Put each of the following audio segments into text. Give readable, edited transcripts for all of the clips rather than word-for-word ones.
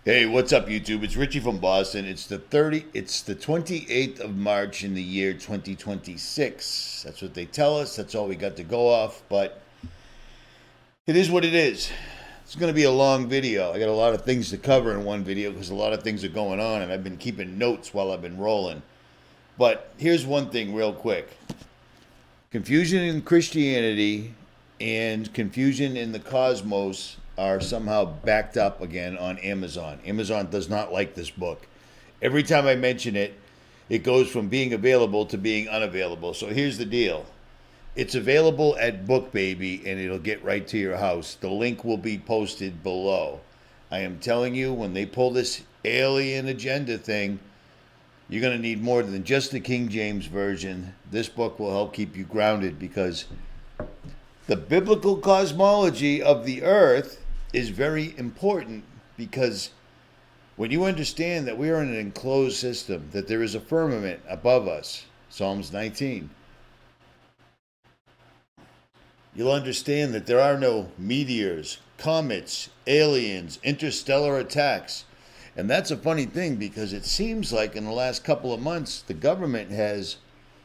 Hey, what's up, YouTube? It's Richie from Boston. It's the 28th of March in the year 2026. That's what they tell us. That's all we got to go off, but it is what it is. It's going to be a long video. I got a lot of things to cover in one video because a lot of things are going on, and I've been keeping notes while I've been rolling. But here's one thing real quick. Confusion in Christianity and confusion in the cosmos are somehow backed up again on Amazon. Amazon does not like this book. Every time I mention it, it goes from being available to being unavailable. So here's the deal. It's available at BookBaby, and it'll get right to your house. The link will be posted below. I am telling you, when they pull this alien agenda thing, you're going to need more than just the King James Version. This book will help keep you grounded because the biblical cosmology of the earth is very important, because when you understand that we are in an enclosed system, that there is a firmament above us, Psalms 19, you'll understand that there are no meteors, comets, aliens, interstellar attacks. And that's a funny thing, because it seems like in the last couple of months, the government has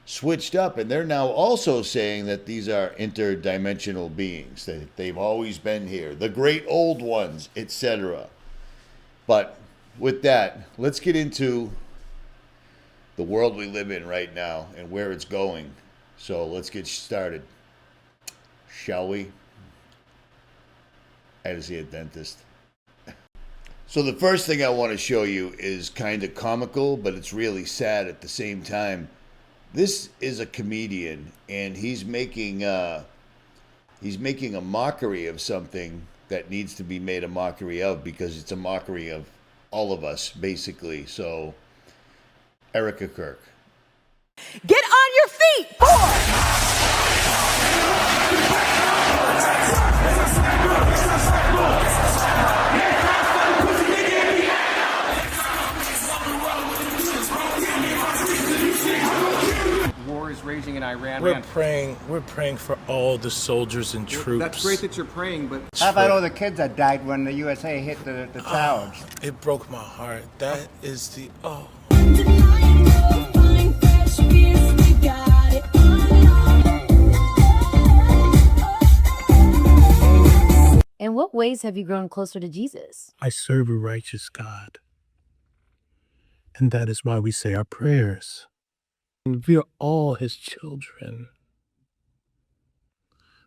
switched up, and they're now also saying that these are interdimensional beings, that they've always been here, the great old ones, etc. But with that, let's get into the world we live in right now and where it's going. So let's get started, shall we? I had to see a dentist. So the first thing I want to show you is kind of comical, but it's really sad at the same time. This is a comedian, and he's making a mockery of something that needs to be made a mockery of, because it's a mockery of all of us, basically. So, Erica Kirk. Get on your feet, boy! Raging in Iran. We're praying for all the soldiers and troops. That's great that you're praying, but how about all the kids that died when the USA hit the towers? It broke my heart. That is the In what ways have you grown closer to Jesus? I serve a righteous God, and that is why we say our prayers. We are all his children.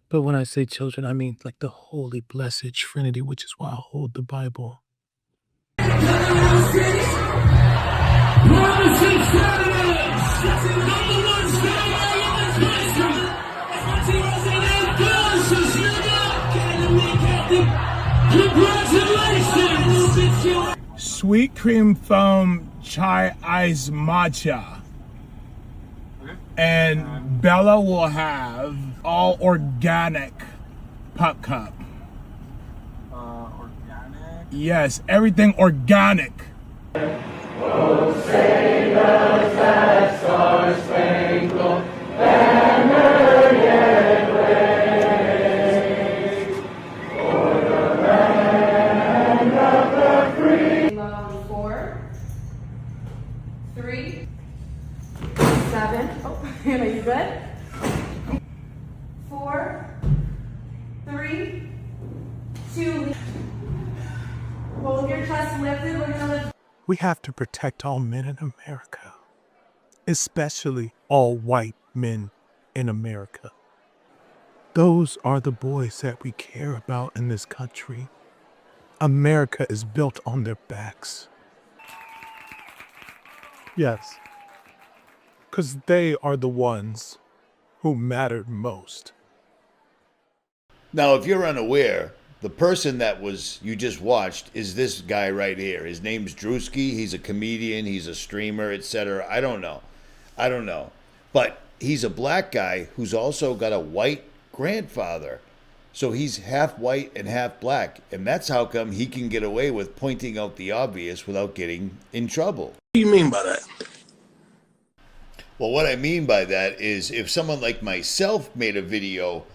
But when I say children, I mean like the holy, blessed Trinity, which is why I hold the Bible. Sweet cream foam chai ice matcha. And Bella will have all organic pup cup. organic? Yes, everything organic. Oh, sailors that star-spangled banner yet wave, for the land of the free. Level 4, 3, 7. Oh, Hannah, you good? 4, 3, 2. Hold your chest lifted. We're gonna lift. We have to protect all men in America, especially all white men in America. Those are the boys that we care about in this country. America is built on their backs. Yes. Because they are the ones who mattered most. Now, if you're unaware, the person that you just watched is this guy right here. His name's Drewski. He's a comedian. He's a streamer, etc. I don't know. But he's a black guy who's also got a white grandfather. So he's half white and half black. And that's how come he can get away with pointing out the obvious without getting in trouble. What do you mean by that? Well, what I mean by that is if someone like myself made a video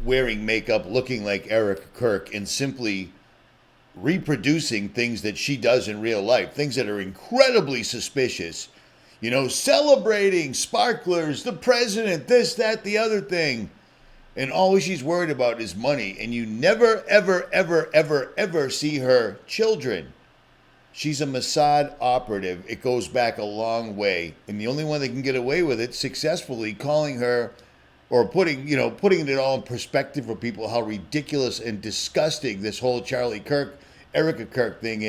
wearing makeup, looking like Eric Kirk, and simply reproducing things that she does in real life, things that are incredibly suspicious. You know, celebrating sparklers, the president, this, that, the other thing. And all she's worried about is money. And you never, ever, ever, ever, ever see her children. She's a Mossad operative. It goes back a long way. And the only one that can get away with it successfully, calling her or putting it all in perspective for people, how ridiculous and disgusting this whole Charlie Kirk, Erica Kirk thing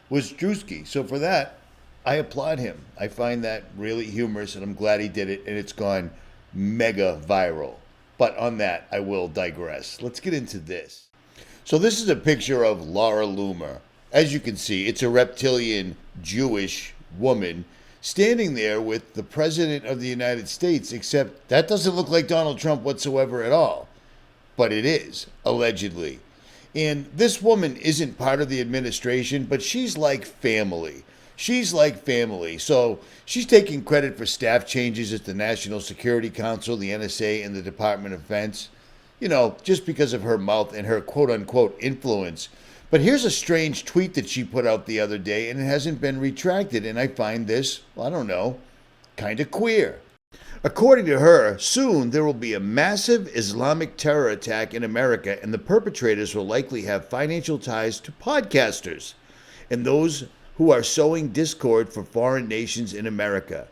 was Drewski. So for that, I applaud him. I find that really humorous, and I'm glad he did it, and it's gone mega viral. But on that, I will digress. Let's get into this. So this is a picture of Laura Loomer. As you can see, it's a reptilian Jewish woman standing there with the President of the United States, except that doesn't look like Donald Trump whatsoever at all. But it is, allegedly. And this woman isn't part of the administration, but she's like family. She's like family. So she's taking credit for staff changes at the National Security Council, the NSA, and the Department of Defense, just because of her mouth and her quote-unquote influence. But here's a strange tweet that she put out the other day, and it hasn't been retracted, and I find this, kind of queer. According to her, soon there will be a massive Islamic terror attack in America, and the perpetrators will likely have financial ties to podcasters and those who are sowing discord for foreign nations in America.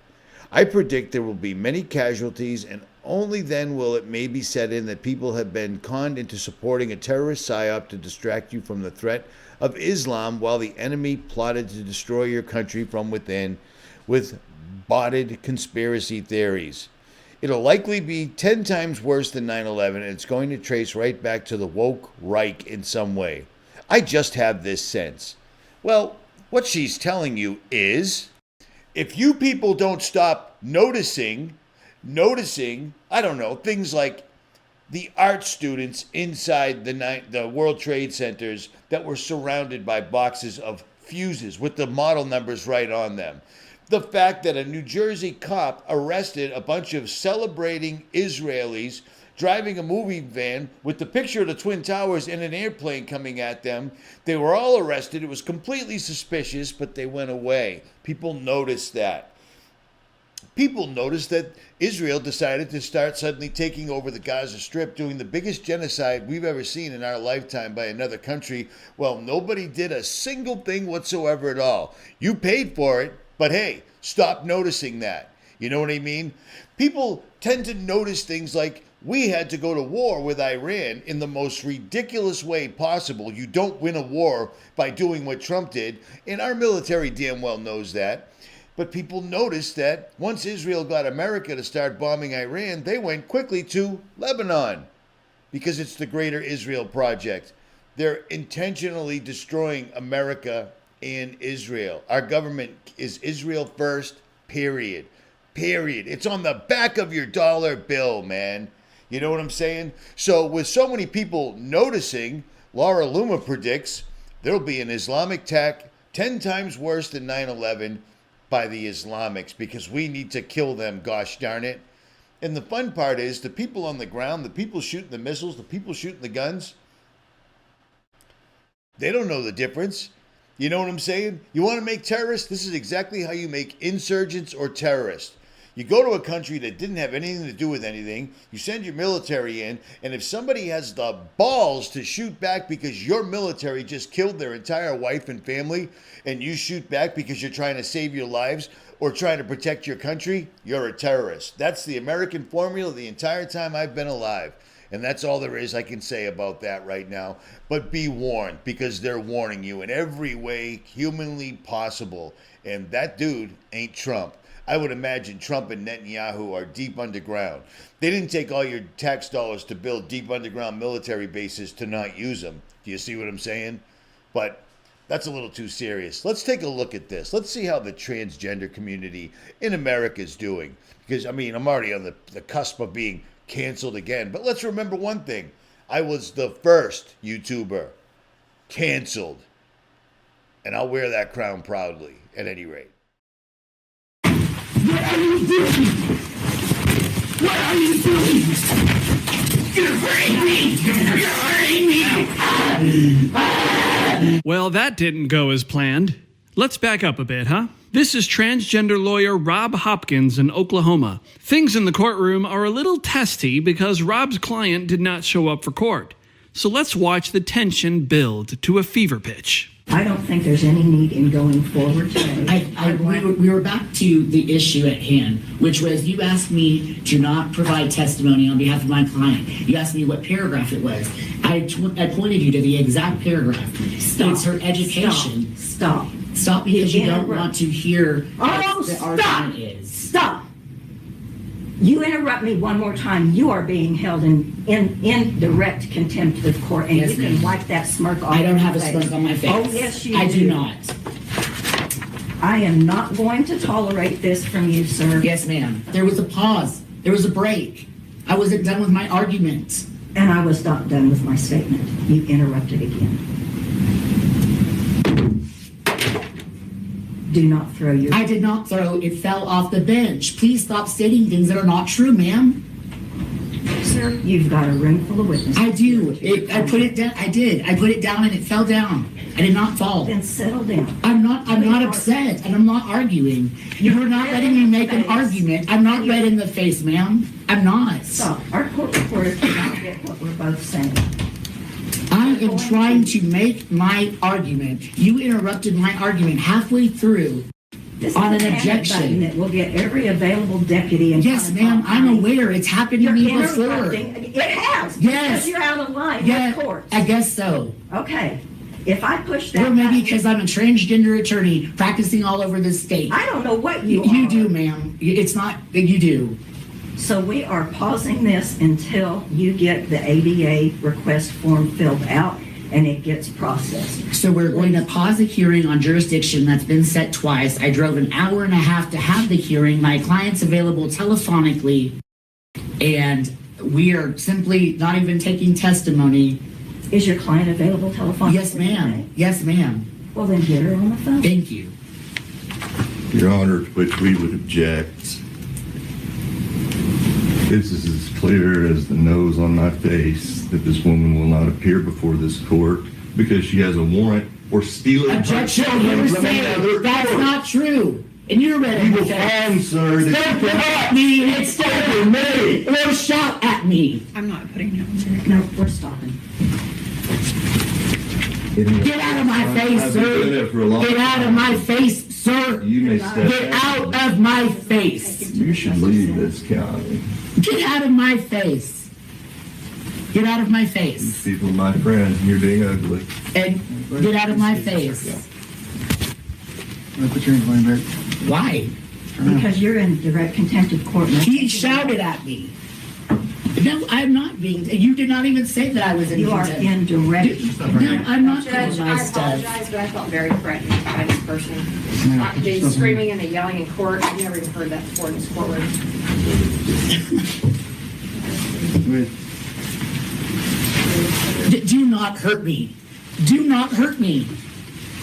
I predict there will be many casualties, and only then will it maybe set in that people have been conned into supporting a terrorist psyop to distract you from the threat of Islam while the enemy plotted to destroy your country from within with botted conspiracy theories. It'll likely be 10 times worse than 9/11, and it's going to trace right back to the woke Reich in some way. I just have this sense. Well, what she's telling you is, if you people don't stop noticing, things like the art students inside the World Trade Centers that were surrounded by boxes of fuses with the model numbers right on them. The fact that a New Jersey cop arrested a bunch of celebrating Israelis driving a movie van with the picture of the Twin Towers and an airplane coming at them. They were all arrested. It was completely suspicious, but they went away. People noticed that. People noticed that Israel decided to start suddenly taking over the Gaza Strip, doing the biggest genocide we've ever seen in our lifetime by another country. Well, nobody did a single thing whatsoever at all. You paid for it, but hey, stop noticing that. You know what I mean? People tend to notice things like, we had to go to war with Iran in the most ridiculous way possible. You don't win a war by doing what Trump did, and our military damn well knows that. But people noticed that once Israel got America to start bombing Iran, they went quickly to Lebanon because it's the Greater Israel Project. They're intentionally destroying America and Israel. Our government is Israel first, period. Period. It's on the back of your dollar bill, man. You know what I'm saying? So with so many people noticing, Laura Loomer predicts there'll be an Islamic attack 10 times worse than 9/11 by the Islamics because we need to kill them, gosh darn it. And the fun part is the people on the ground, the people shooting the missiles, the people shooting the guns, they don't know the difference. You know what I'm saying? You want to make terrorists? This is exactly how you make insurgents or terrorists. You go to a country that didn't have anything to do with anything, you send your military in, and if somebody has the balls to shoot back because your military just killed their entire wife and family, and you shoot back because you're trying to save your lives or trying to protect your country, you're a terrorist. That's the American formula the entire time I've been alive. And that's all there is I can say about that right now. But be warned, because they're warning you in every way humanly possible. And that dude ain't Trump. I would imagine Trump and Netanyahu are deep underground. They didn't take all your tax dollars to build deep underground military bases to not use them. Do you see what I'm saying? But that's a little too serious. Let's take a look at this. Let's see how the transgender community in America is doing. Because, I'm already on the cusp of being canceled again. But let's remember one thing. I was the first YouTuber canceled. And I'll wear that crown proudly, at any rate. What are you doing? What are you doing? You're hurting me! You're hurting me! Well, that didn't go as planned. Let's back up a bit, huh? This is transgender lawyer Rob Hopkins in Oklahoma. Things in the courtroom are a little testy because Rob's client did not show up for court. So let's watch the tension build to a fever pitch. I don't think there's any need in going forward today. We were back to the issue at hand, which was you asked me to not provide testimony on behalf of my client. You asked me what paragraph it was. I pointed you to the exact paragraph. Stop. It's her education. Stop. Stop because you don't want to hear Oh, what the stop. argument is. Stop. You interrupt me one more time, you are being held in direct contempt of court, and Yes, you can ma'am. wipe that smirk off. I don't your have a face. smirk on my face. Oh, yes, you I do do. not. I am not going to tolerate this from you, sir. Yes, ma'am. There was a pause. There was a break. I wasn't done with my argument. And I was not done with my statement. You interrupted again. Do not throw your... I did not throw. It fell off the bench. Please stop stating things that are not true, ma'am. Sir, you've got a room full of witnesses. I do. I put it down. I did. I put it down and it fell down. I did not fall. Then settle down. I'm not upset and I'm not arguing. You're not letting me make an argument. I'm not red in the face, ma'am. I'm not. Stop. Our court reporter cannot get what we're both saying. I am trying to make my argument. You interrupted my argument halfway through This on is an a panic button objection. that will get every available deputy and Yes, ma'am, I'm aware. It's happened to You're me before. interrupting. It has. Yes. Because you're out of line Yeah, with court. I guess so. Okay. If I push that Or maybe button- because I'm a transgender attorney practicing all over the state. I don't know what you You are. do, ma'am. It's not that you do. So we are pausing this until you get the ADA request form filled out and it gets processed. So we're going to pause the hearing on jurisdiction that's been set twice. I drove an hour and a half to have the hearing. My client's available telephonically, and we are simply not even taking testimony. Is your client available telephonically? Yes, ma'am. Yes, ma'am. Well, then get her on the phone. Thank you. Your Honor, to which we would object. This is as clear as the nose on my face that this woman will not appear before this court because she has a warrant for stealing Objection, her children you're from another saying that's court. not true. And you're ready You to will find, sir, Don't that you come at cannot me and start me or shout at me. I'm not putting it on. No, we're stopping. Get out of my face, I've been doing sir. it for a long Get out of time. my face, sir. You may step Get out of my face. You should leave this county. Get out of my face. Get out of my These face. people are my friends, and you're being ugly. And get out of my face. Put your hand back. Why? Because you're in direct contempt of court. He shouted at me. No, I'm not being. You did not even say that I was in You are contempt. in direct. No, I'm not Judge, doing I my stuff. apologize, but I felt very threatened by this person. The screaming and the yelling in court, I've never even heard that before in this courtroom. Do not hurt me. Do not hurt me.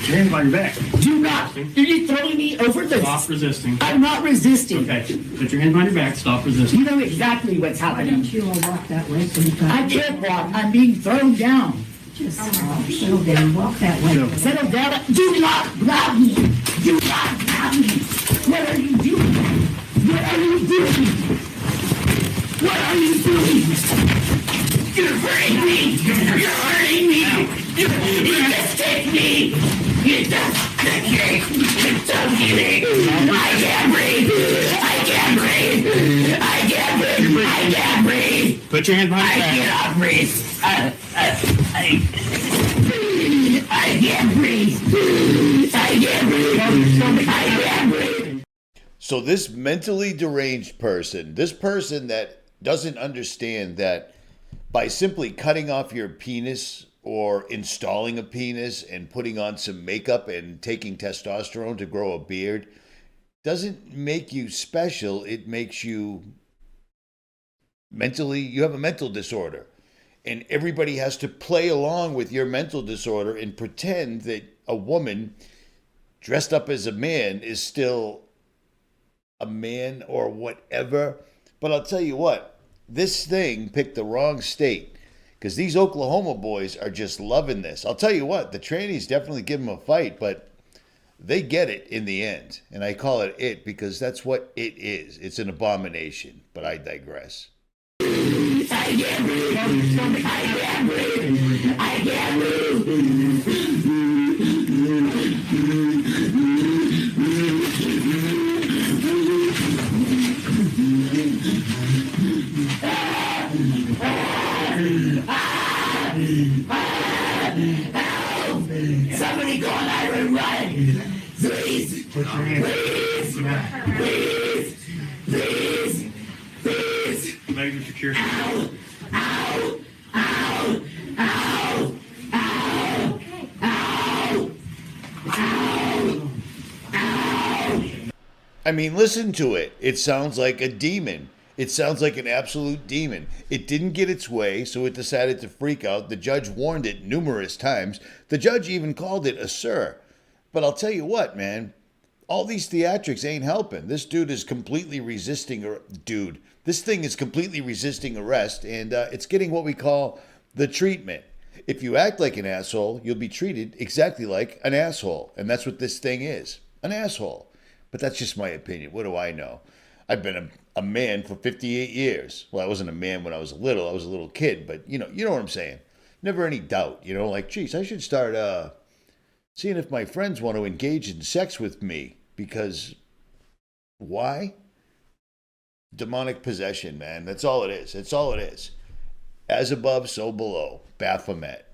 Put your hands behind your back. Do not. Are you throwing me over this? Stop resisting. I'm not resisting. Okay. Put your hands behind your back. Stop resisting. You know exactly what's Why happening. don't you all walk that way so you can... I can't walk. I'm being thrown down. Just settle down, walk that way. Settle down. Do not grab me. Do not grab me. What are you doing? What are you doing? What are you doing? You're hurting me. You're hurting me. You just take me. You just take me. Don't get me. I can't breathe. I can't breathe. I can't breathe. I can't breathe. Put your hands behind your I back. cannot breathe. I can't breathe. I can't breathe. I can't breathe. So this mentally deranged person, this person that doesn't understand that by simply cutting off your penis or installing a penis and putting on some makeup and taking testosterone to grow a beard doesn't make you special. It makes you mentally, you have a mental disorder. And everybody has to play along with your mental disorder and pretend that a woman dressed up as a man is still a man or whatever. But I'll tell you what, this thing picked the wrong state. because these Oklahoma boys are just loving this. I'll tell you what, the trannies definitely give them a fight, but they get it in the end. And I call it because that's what it is. It's an abomination, but I digress. I can't breathe. I can't breathe. I can't breathe. Help! Somebody call 911! Please! Please! Please! Please! Please! Major security. Ow! Ow! Ow! Ow! Ow! Ow! Ow! Ow! I mean, listen to it. It sounds like a demon. It sounds like an absolute demon. It didn't get its way, so it decided to freak out. The judge warned it numerous times. The judge even called it a sir. But I'll tell you what, man. All these theatrics ain't helping. This dude is completely resisting... This thing is completely resisting arrest, and it's getting what we call the treatment. If you act like an asshole, you'll be treated exactly like an asshole. And that's what this thing is. An asshole. But that's just my opinion. What do I know? I've been a man for 58 years. Well, I wasn't a man when I was little. I was a little kid, but you know what I'm saying. Never any doubt, like, geez, I should start seeing if my friends want to engage in sex with me. Because why? Demonic possession, man. That's all it is. That's all it is. As above, so below. Baphomet.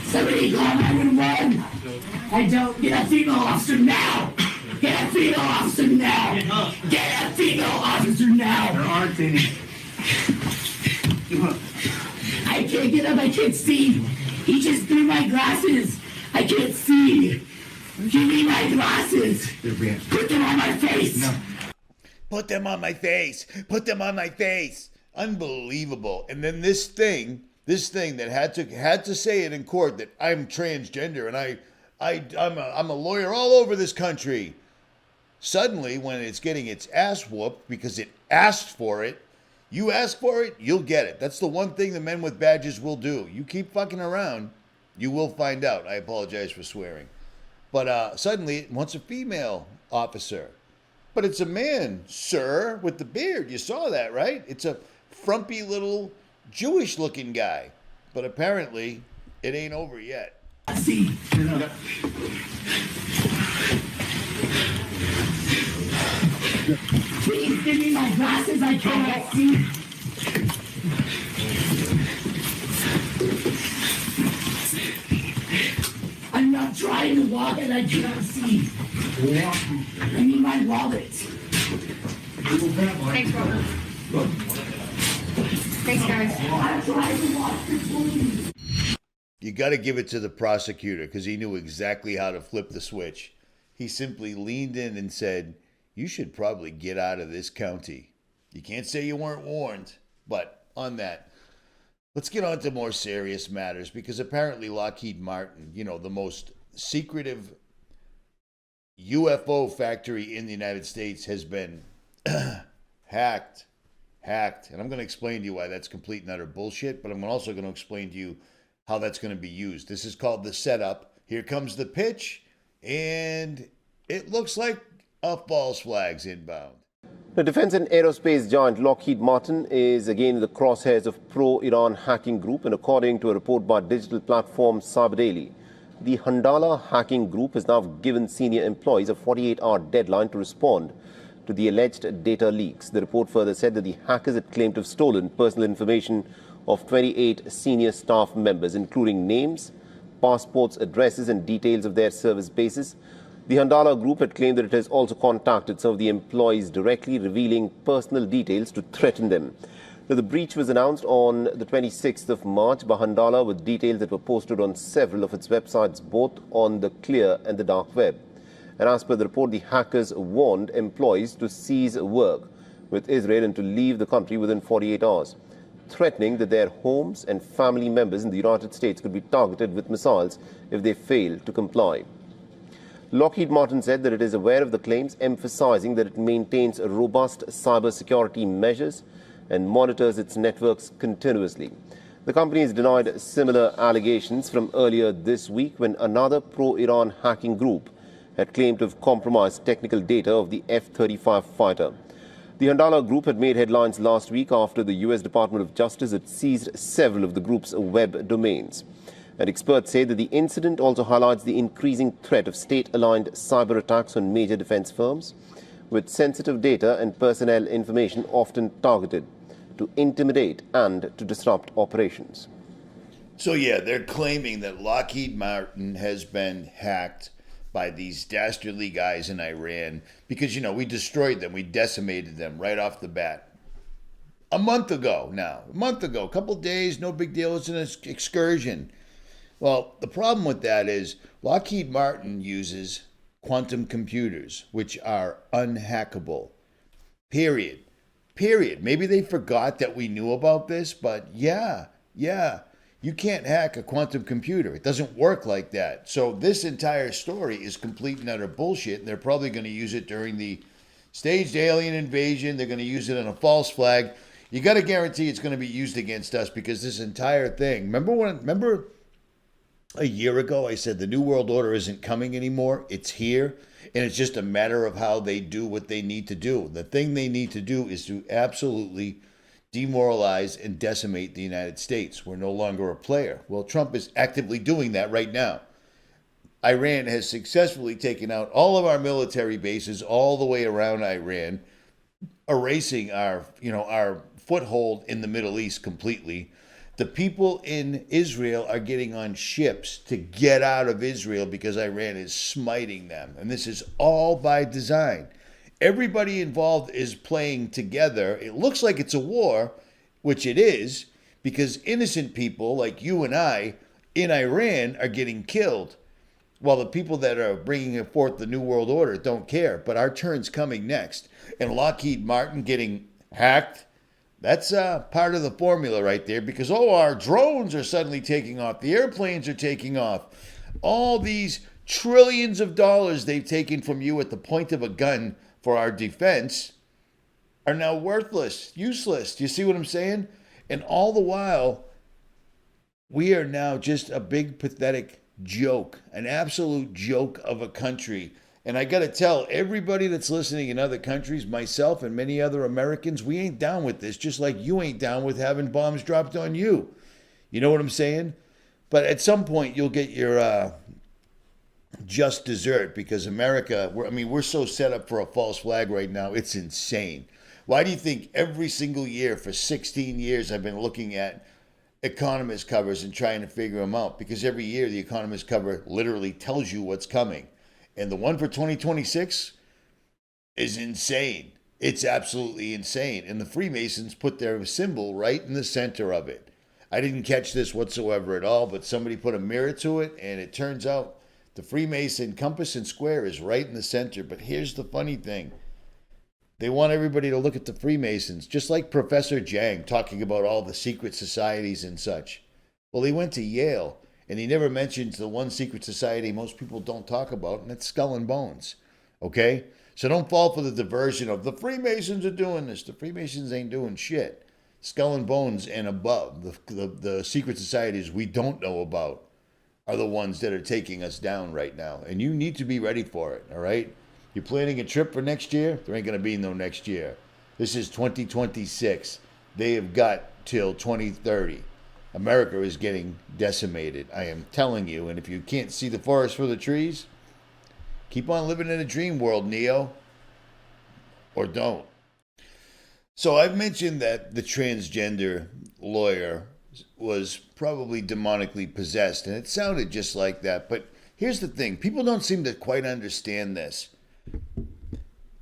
Somebody call 911! I don't. Get a female officer now! Get a female officer now! Get a female officer now! There aren't any. I can't get up. I can't see. He just threw my glasses. I can't see. Give me my glasses. Put them on my face. No. Put them on my face. Put them on my face. Unbelievable. And then this thing that had to say it in court that I'm transgender and I'm a lawyer all over this country. Suddenly, when it's getting its ass whooped because it asked for it, you ask for it, you'll get it. That's the one thing the men with badges will do. You keep fucking around, you will find out. I apologize for swearing. But suddenly it wants a female officer. But it's a man, sir, with the beard. You saw that, right? It's a frumpy little Jewish-looking guy. But apparently, it ain't over yet. See. Please give me my glasses. I cannot see. I'm not trying to walk and I cannot see. I need my wallet. Thanks, Robert. Thanks, guys. I'm trying to walk. Please. You got to give it to the prosecutor because he knew exactly how to flip the switch. He simply leaned in and said, "You should probably get out of this county." You can't say you weren't warned, but on that, let's get on to more serious matters because apparently Lockheed Martin, the most secretive UFO factory in the United States, has been hacked. And I'm going to explain to you why that's complete and utter bullshit, but I'm also going to explain to you how that's going to be used. This is called the setup. Here comes the pitch, and it looks like a false flag's inbound. The defense and aerospace giant Lockheed Martin is again in the crosshairs of pro-Iran hacking group, and according to a report by digital platform Cyber Daily, the Handala hacking group has now given senior employees a 48-hour deadline to respond to the alleged data leaks. The report further said that the hackers had claimed to have stolen personal information of 28 senior staff members, including names, passports, addresses, and details of their service bases. The Handala group had claimed that it has also contacted some of the employees directly, revealing personal details to threaten them. Now, the breach was announced on the 26th of March by Handala, with details that were posted on several of its websites, both on the clear and the dark web. And as per the report, the hackers warned employees to cease work with Israel and to leave the country within 48 hours, threatening that their homes and family members in the United States could be targeted with missiles if they fail to comply. Lockheed Martin said that it is aware of the claims, emphasizing that it maintains robust cybersecurity measures and monitors its networks continuously. The company has denied similar allegations from earlier this week when another pro-Iran hacking group had claimed to have compromised technical data of the F-35 fighter. The Handala group had made headlines last week after the U.S. Department of Justice had seized several of the group's web domains. And experts say that the incident also highlights the increasing threat of state-aligned cyber attacks on major defense firms, with sensitive data and personnel information often targeted to intimidate and to disrupt operations. So yeah, they're claiming that Lockheed Martin has been hacked by these dastardly guys in Iran because, we destroyed them. We decimated them right off the bat. A month ago, a couple days, no big deal. It's an excursion. Well, the problem with that is Lockheed Martin uses quantum computers, which are unhackable. Period. Maybe they forgot that we knew about this, but yeah. You can't hack a quantum computer. It doesn't work like that. So this entire story is complete and utter bullshit. And they're probably going to use it during the staged alien invasion. They're going to use it on a false flag. You got to guarantee it's going to be used against us because this entire thing. Remember a year ago I said the New World Order isn't coming anymore. It's here. And it's just a matter of how they do what they need to do. The thing they need to do is to absolutely demoralize and decimate the United States. We're no longer a player. Well, Trump is actively doing that right now. Iran has successfully taken out all of our military bases all the way around Iran, erasing our foothold in the Middle East completely. The people in Israel are getting on ships to get out of Israel because Iran is smiting them. And this is all by design. Everybody involved is playing together. It looks like it's a war, which it is, because innocent people like you and I in Iran are getting killed, while the people that are bringing forth the New World Order don't care. But our turn's coming next. And Lockheed Martin getting hacked, that's part of the formula right there, because, our drones are suddenly taking off. The airplanes are taking off. All these trillions of dollars they've taken from you at the point of a gun for our defense are now worthless, useless. Do you see what I'm saying? And all the while, we are now just a big pathetic joke, an absolute joke of a country. And I got to tell everybody that's listening in other countries, myself and many other Americans, we ain't down with this, just like you ain't down with having bombs dropped on you. You know what I'm saying? But at some point, you'll get your just dessert, because America, we're so set up for a false flag right now. It's insane. Why do you think every single year for 16 years I've been looking at Economist covers and trying to figure them out? Because every year the Economist cover literally tells you what's coming. And the one for 2026 is insane. It's absolutely insane. And the Freemasons put their symbol right in the center of it. I didn't catch this whatsoever at all, but somebody put a mirror to it, and it turns out the Freemason compass and square is right in the center. But here's the funny thing. They want everybody to look at the Freemasons, just like Professor Jang talking about all the secret societies and such. Well, he went to Yale, and he never mentions the one secret society most people don't talk about, and that's Skull and Bones. Okay? So don't fall for the diversion of the Freemasons are doing this. The Freemasons ain't doing shit. Skull and Bones and above, the secret societies we don't know about, are the ones that are taking us down right now. And you need to be ready for it, all right? You're planning a trip for next year? There ain't going to be no next year. This is 2026. They have got till 2030. America is getting decimated. I am telling you. And if you can't see the forest for the trees, keep on living in a dream world, Neo. Or don't. So I've mentioned that the transgender lawyer was probably demonically possessed, and it sounded just like that. But here's the thing. People don't seem to quite understand this.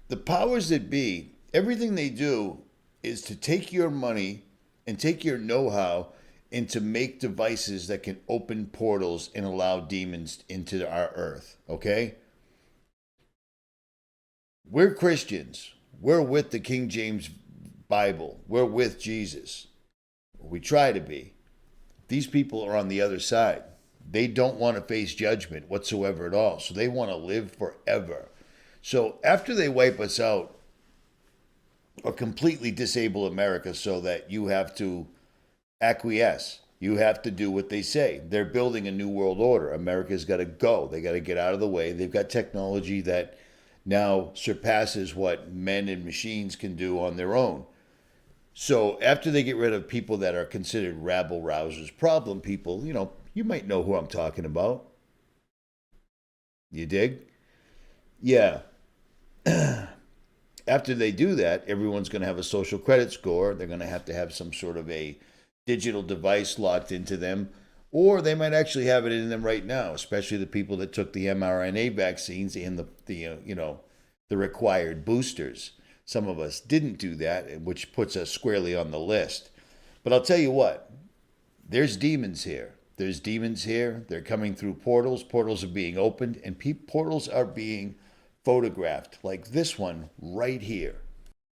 The powers that be, everything they do is to take your money and take your know-how and to make devices that can open portals and allow demons into our earth, okay? We're Christians. We're with the King James Bible. We're with Jesus. We try to be. These people are on the other side, They don't want to face judgment whatsoever at all. So they want to live forever. So after they wipe us out or completely disable America so that you have to acquiesce, you have to do what they say. They're building a new world order. America's got to go. They got to get out of the way. They've got technology that now surpasses what men and machines can do on their own. So after they get rid of people that are considered rabble rousers, problem people, you might know who I'm talking about. You dig? Yeah. After they do that, everyone's going to have a social credit score. They're going to have some sort of a digital device locked into them, or they might actually have it in them right now, especially the people that took the mRNA vaccines and the required boosters. Some of us didn't do that, which puts us squarely on the list. But I'll tell you what, there's demons here. There's demons here. They're coming through portals. Portals are being opened, and portals are being photographed, like this one right here.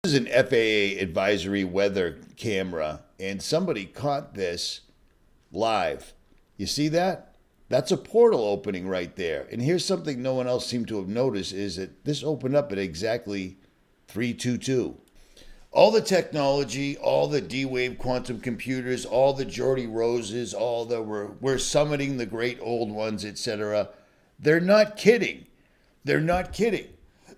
This is an FAA advisory weather camera, and somebody caught this live. You see that? That's a portal opening right there. And here's something no one else seemed to have noticed, is that this opened up at exactly 322. All the technology, all the D-Wave quantum computers, all the Geordie Roses, all the we're summoning the great old ones, etc. They're not kidding. They're not kidding.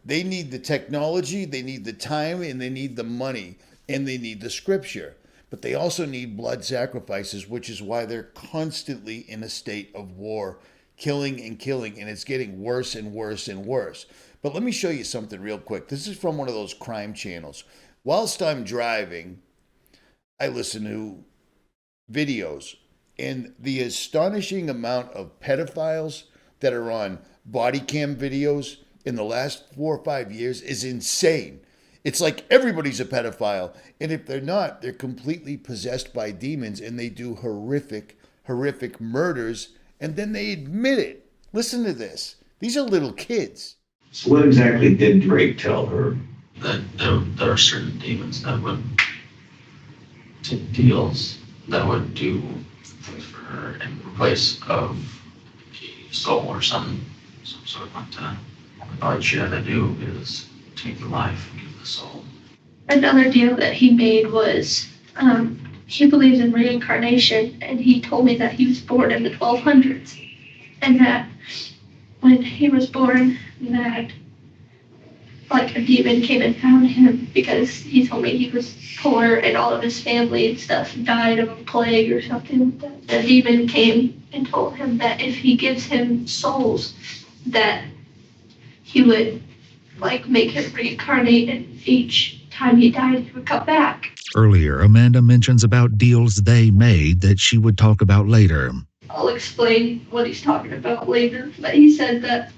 They need the technology, they need the time, and they need the money, and they need the scripture. But they also need blood sacrifices, which is why they're constantly in a state of war, killing and killing, and it's getting worse and worse and worse. But let me show you something real quick. This is from one of those crime channels. Whilst I'm driving, I listen to videos, and the astonishing amount of pedophiles that are on body cam videos in the last 4 or 5 years is insane. It's like everybody's a pedophile. And if they're not, they're completely possessed by demons, and they do horrific, horrific murders, and then they admit it. Listen to this. These are little kids. So what exactly did Drake tell her? That there are certain demons that would take deals that would do things for her in place of a soul or some sort of like that. All she had to do is take the life and give the soul. Another deal that he made was he believes in reincarnation, and he told me that he was born in the 1200s, and that when he was born, that like a demon came and found him, because he told me he was poor and all of his family and stuff died of a plague or something like that. The demon came and told him that if he gives him souls, that he would like make him reincarnate, and each time he died he would come back. Earlier, Amanda mentions about deals they made that she would talk about later. I'll explain what he's talking about later, but he said that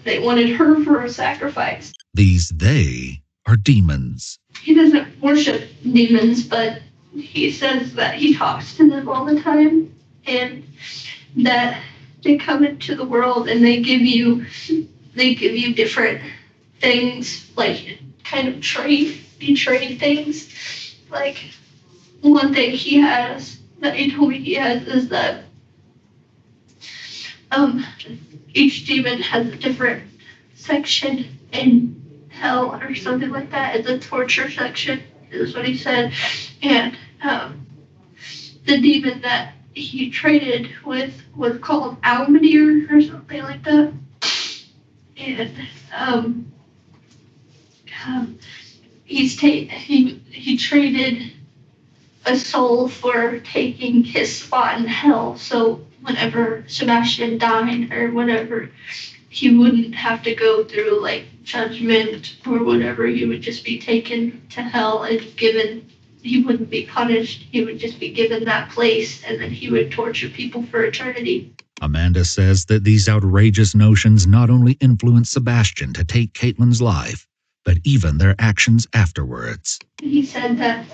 they wanted her for a sacrifice. These they are demons. He doesn't worship demons, but he says that he talks to them all the time, and that they come into the world and they give you different things, like kind of trade things. Like one thing he has that he told me he has is that each demon has a different section in hell or something like that. It's a torture section, is what he said. And the demon that he traded with was called Almadir or something like that. And he traded a soul for taking his spot in hell. So whenever Sebastian died or whenever, he wouldn't have to go through like judgment or whatever. He would just be taken to hell and given, he wouldn't be punished. He would just be given that place, and then he would torture people for eternity. Amanda says that these outrageous notions not only influenced Sebastian to take Caitlin's life, but even their actions afterwards. He said that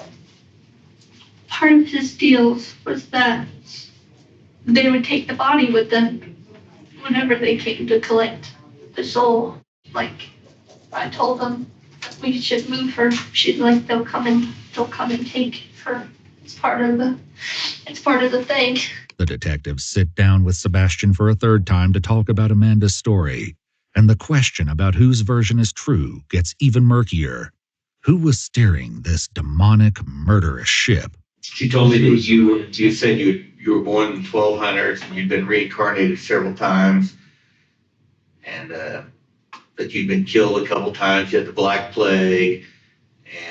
part of his deals was that they would take the body with them whenever they came to collect the soul. Like I told them that we should move her. She's like, they'll come and take her. It's part of the thing. The detectives sit down with Sebastian for a third time to talk about Amanda's story, and the question about whose version is true gets even murkier. Who was steering this demonic, murderous ship? She told me that you said you were born in the 1200s and you'd been reincarnated several times, and that you'd been killed a couple times. You had the Black Plague,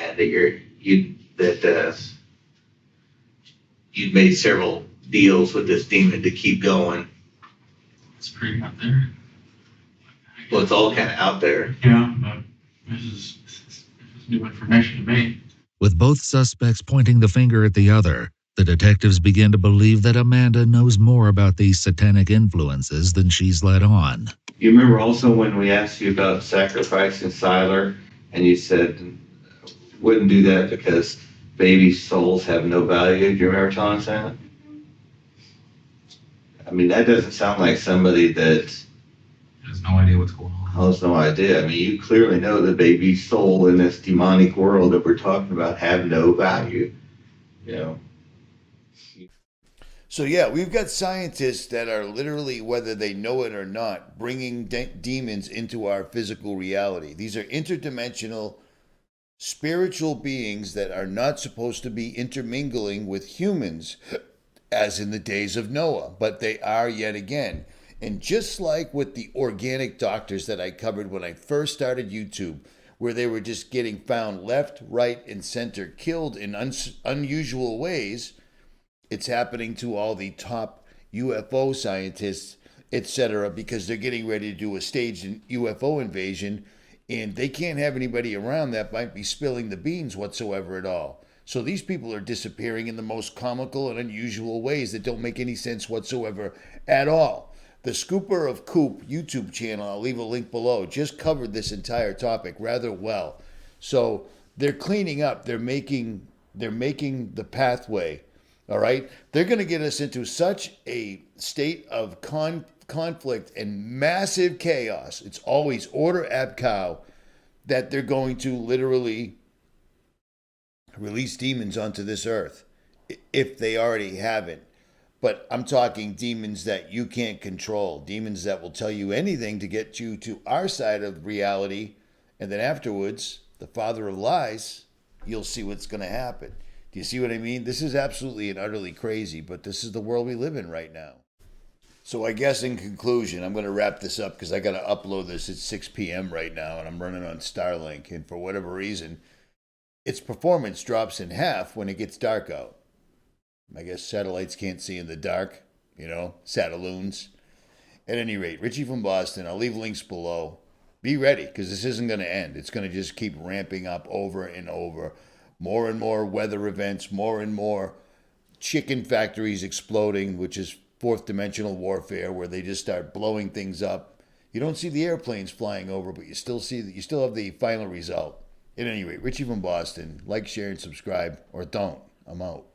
and that you'd made several deals with this demon to keep going. It's pretty out there. Well, it's all kind of out there. Yeah, but this is new information to me. With both suspects pointing the finger at the other, the detectives begin to believe that Amanda knows more about these satanic influences than she's let on. You remember also when we asked you about sacrificing Siler, and you said wouldn't do that because baby souls have no value. Do you remember telling us that? I mean, that doesn't sound like somebody that has no idea what's going on. Has no idea. I mean, you clearly know the baby soul in this demonic world that we're talking about have no value. You know. So yeah, we've got scientists that are literally, whether they know it or not, bringing demons into our physical reality. These are interdimensional spiritual beings that are not supposed to be intermingling with humans as in the days of Noah, but they are yet again. And just like with the organic doctors that I covered when I first started YouTube, where they were just getting found left, right, and center killed in unusual ways, it's happening to all the top UFO scientists, etc., because they're getting ready to do a staged UFO invasion, and they can't have anybody around that might be spilling the beans whatsoever at all. So these people are disappearing in the most comical and unusual ways that don't make any sense whatsoever at all. The Scooper of Coop YouTube channel, I'll leave a link below, just covered this entire topic rather well. So they're cleaning up, they're making the pathway. All right, they're going to get us into such a state of conflict and massive chaos. It's always order ab cow that they're going to literally release demons onto this earth, if they already haven't. But I'm talking demons that you can't control, demons that will tell you anything to get you to our side of reality, and then afterwards, the father of lies, you'll see what's going to happen. Do you see what I mean? This is absolutely and utterly crazy, but this is the world we live in right now. So I guess in conclusion, I'm going to wrap this up because I got to upload this at 6 p.m. right now, and I'm running on Starlink, and for whatever reason, its performance drops in half when it gets dark out. I guess satellites can't see in the dark, sataloons. At any rate, Richie from Boston, I'll leave links below. Be ready, because this isn't going to end. It's going to just keep ramping up over and over. More and more weather events, more and more chicken factories exploding, which is fourth dimensional warfare, where they just start blowing things up. You don't see the airplanes flying over, but you still have the final result. At any rate, Richie from Boston, like, share, and subscribe, or don't. I'm out.